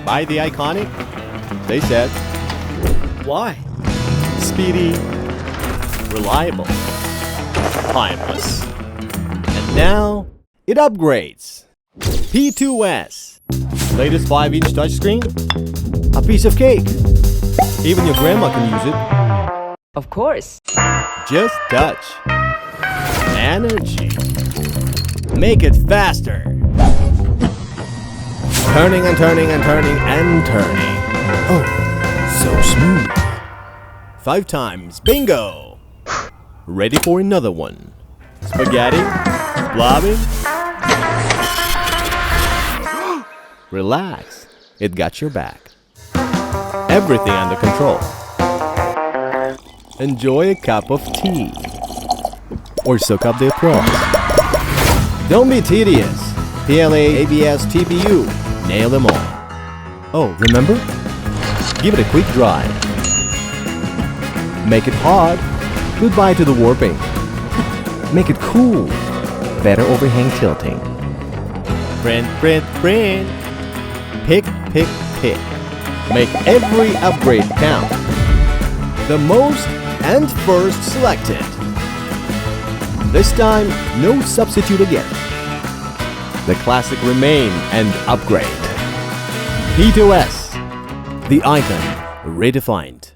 Buy the iconic? They said, Why? speedy, reliable, timeless. And now, it upgrades. P2S. Latest 5-inch touchscreen? A piece of cake. Even your grandma can use it. Of course. Just touch. Energy. Make it faster. Turning and turning and turning and turning. Oh, so smooth. 5 times. Bingo! Ready for another one. Spaghetti? Blobbing? Relax. It got your back. Everything under control. Enjoy a cup of tea. Or soak up the applause. Don't be tedious. PLA, ABS, TPU. Nail them all. Oh, remember? Give it a quick dry. Make it hard. Goodbye to the warping. Make it cool. Better overhang tilting. Print, print, print. Pick, pick, pick. Make every upgrade count. The most and first selected. This time, no substitute again. The classic remain and upgrade. P2S. The icon redefined.